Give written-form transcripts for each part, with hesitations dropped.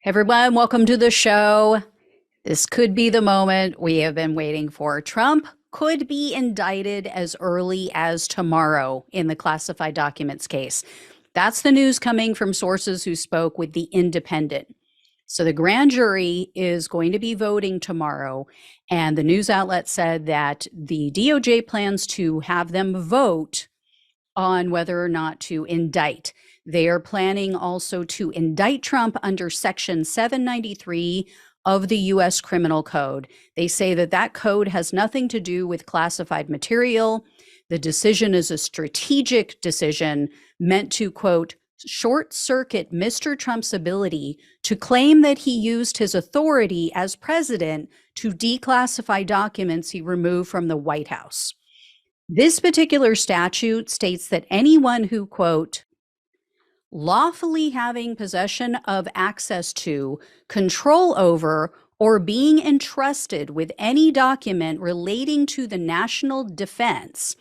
Everyone, welcome to the show. This could be the moment we have been waiting for. Trump could be indicted as early as tomorrow in the classified documents case. That's the news coming from sources who spoke with the Independent. So the grand jury is going to be voting tomorrow, and the news outlet said that the DOJ plans to have them vote on whether or not to indict. They are planning also to indict Trump under Section 793 of the US Criminal Code. They say that that code has nothing to do with classified material. The decision is a strategic decision meant to, quote, short circuit Mr. Trump's ability to claim that he used his authority as president to declassify documents he removed from the White House. This particular statute states that anyone who, quote, lawfully having possession of access to, control over, or being entrusted with any document relating to the national defense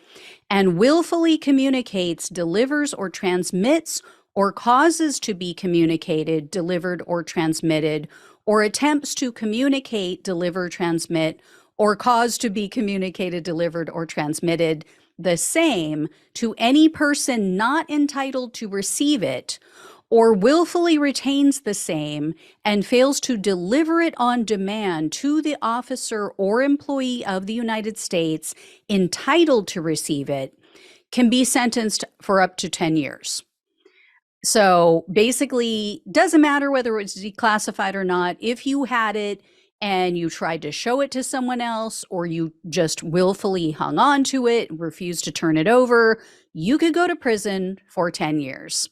and willfully communicates, delivers, or transmits, or causes to be communicated, delivered, or transmitted, or attempts to communicate, deliver, transmit, or cause to be communicated, delivered, or transmitted the same to any person not entitled to receive it, or willfully retains the same and fails to deliver it on demand to the officer or employee of the United States entitled to receive it, can be sentenced for up to 10 years. So basically, doesn't matter whether it's declassified or not. If you had it and you tried to show it to someone else, or you just willfully hung on to it, refused to turn it over, you could go to prison for 10 years.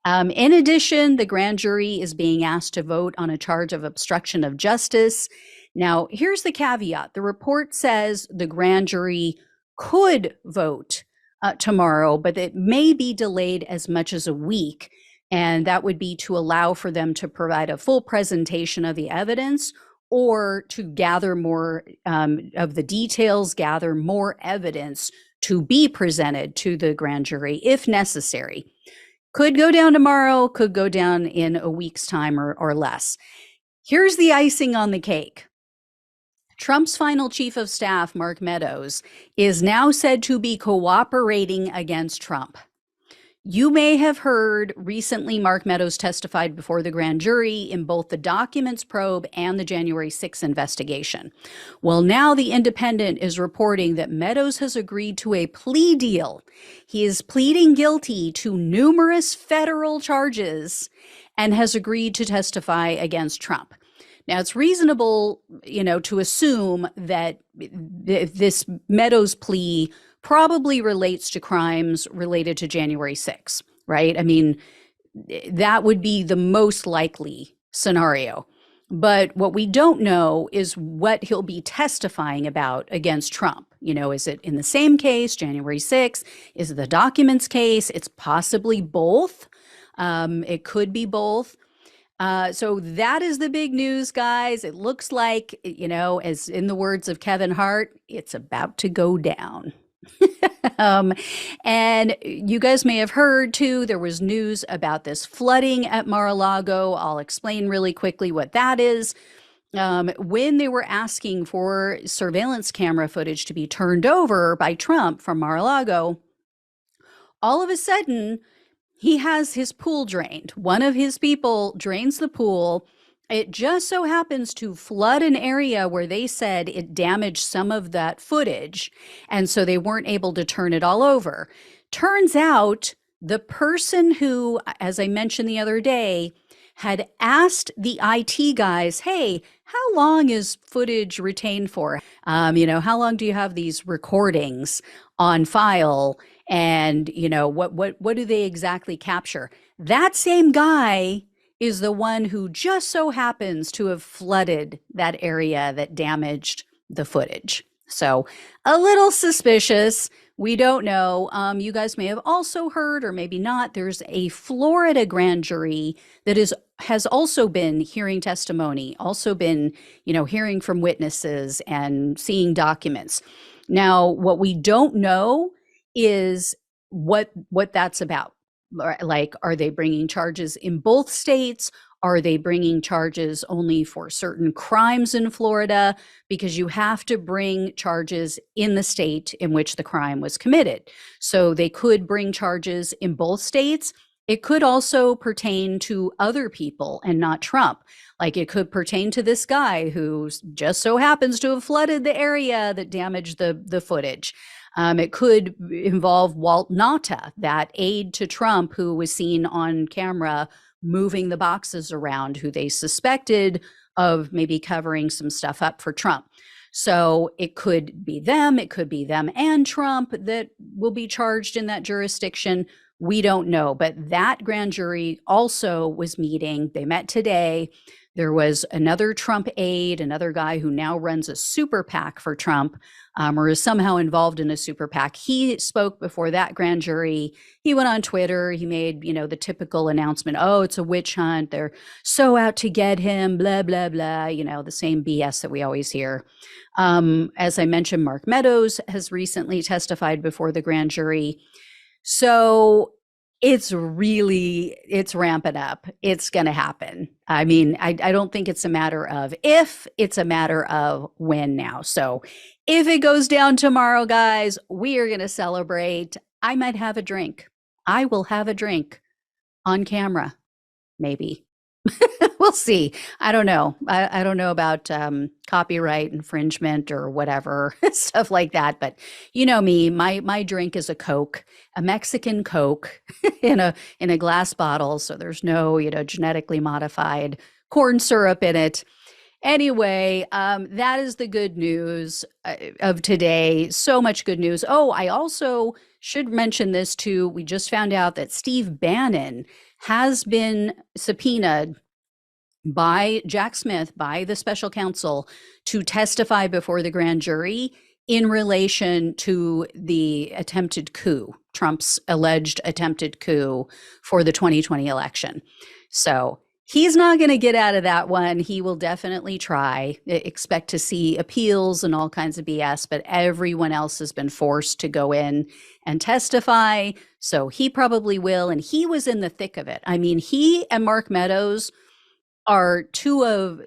In addition, the grand jury is being asked to vote on a charge of obstruction of justice. Now, here's the caveat. The report says the grand jury could vote tomorrow, but it may be delayed as much as a week. And that would be to allow for them to provide a full presentation of the evidence, or to gather more of the details, gather more evidence to be presented to the grand jury if necessary. Could go down tomorrow, could go down in a week's time or less. Here's the icing on the cake. Trump's final chief of staff, Mark Meadows, is now said to be cooperating against Trump. You may have heard recently Mark Meadows testified before the grand jury in both the documents probe and the January 6th investigation. Well, now the Independent is reporting that Meadows has agreed to a plea deal. He is pleading guilty to numerous federal charges and has agreed to testify against Trump. Now, it's reasonable, to assume that this Meadows plea probably relates to crimes related to January 6th, right? I mean, that would be the most likely scenario. But what we don't know is what he'll be testifying about against Trump. Is it in the same case, January 6th? Is it the documents case? It's possibly both. It could be both. So that is the big news, guys. It looks like, as in the words of Kevin Hart, it's about to go down. And you guys may have heard too, there was news about this flooding at Mar-a-Lago. I'll explain really quickly what that is. When they were asking for surveillance camera footage to be turned over by Trump from Mar-a-Lago, all of a sudden, he has his pool drained. One of his people drains the pool. It just so happens to flood an area where they said it damaged some of that footage, and so they weren't able to turn it all over. Turns out the person who, as I mentioned the other day, had asked the IT guys, hey, how long is footage retained for? How long do you have these recordings on file? And, what do they exactly capture? That same guy is the one who just so happens to have flooded that area that damaged the footage. So a little suspicious. We don't know. You guys may have also heard, or maybe not, there's a Florida grand jury that has also been hearing testimony, also been, hearing from witnesses and seeing documents. Now, what we don't know is what that's about. Like, are they bringing charges in both states? Are they bringing charges only for certain crimes in Florida? Because you have to bring charges in the state in which the crime was committed. So they could bring charges in both states. It could also pertain to other people and not Trump. Like it could pertain to this guy who just so happens to have flooded the area that damaged the footage. It could involve Walt Nauta, that aide to Trump who was seen on camera moving the boxes around, who they suspected of maybe covering some stuff up for Trump. So it could be them and Trump that will be charged in that jurisdiction. We don't know, but that grand jury also was meeting. They met today. There was another Trump aide, another guy who now runs a super PAC for Trump, or is somehow involved in a super PAC. He spoke before that grand jury. He went on Twitter. He made, the typical announcement, oh, it's a witch hunt. They're so out to get him, blah, blah, blah, the same BS that we always hear. As I mentioned, Mark Meadows has recently testified before the grand jury. So it's ramping up. It's going to happen. I mean, I don't think it's a matter of if, it's a matter of when now. So if it goes down tomorrow, guys, we are going to celebrate. I might have a drink. I will have a drink on camera, maybe. We'll see. I don't know. I don't know about copyright infringement or whatever, stuff like that. But you know me, my drink is a Coke, a Mexican Coke in a glass bottle. So there's no, genetically modified corn syrup in it. Anyway, that is the good news of today. So much good news. Oh, I also should mention this too. We just found out that Steve Bannon has been subpoenaed by Jack Smith, by the special counsel, to testify before the grand jury in relation to the attempted coup, Trump's alleged attempted coup for the 2020 election. So he's not going to get out of that one. He will definitely try. Expect to see appeals and all kinds of BS, but everyone else has been forced to go in and testify. So he probably will. And he was in the thick of it. I mean, he and Mark Meadows are two of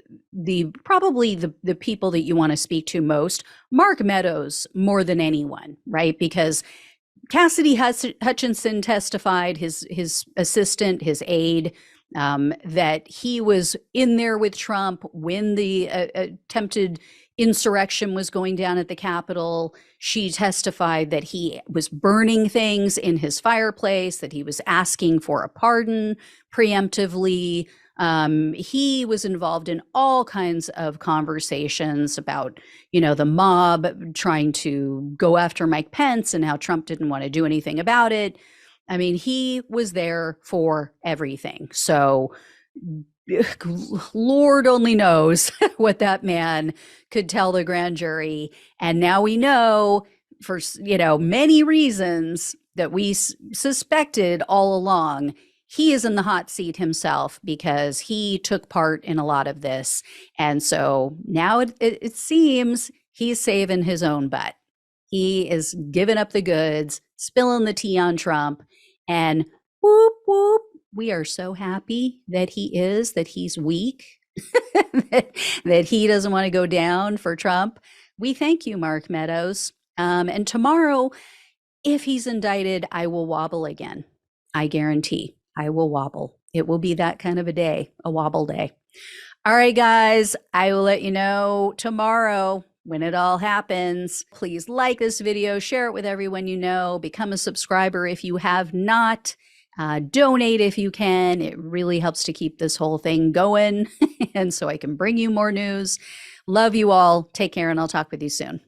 probably the people that you want to speak to most. Mark Meadows more than anyone, right? Because Cassidy Hutchinson testified, his assistant, his aide, that he was in there with Trump when the attempted insurrection was going down at the Capitol. She testified that he was burning things in his fireplace, that he was asking for a pardon preemptively. He was involved in all kinds of conversations about, the mob trying to go after Mike Pence and how Trump didn't want to do anything about it. I mean, he was there for everything. So Lord only knows what that man could tell the grand jury. And now we know for, many reasons that we suspected all along, he is in the hot seat himself because he took part in a lot of this. And so now it seems he's saving his own butt. He is giving up the goods, spilling the tea on Trump, and whoop, whoop. We are so happy that he's weak, that he doesn't want to go down for Trump. We thank you, Mark Meadows. And tomorrow, if he's indicted, I will wobble again. I guarantee. I will wobble. It will be that kind of a day, a wobble day. All right, guys, I will let you know tomorrow when it all happens. Please like this video, share it with everyone you know, become a subscriber if you have not, donate if you can. It really helps to keep this whole thing going and so I can bring you more news. Love you all. Take care, and I'll talk with you soon.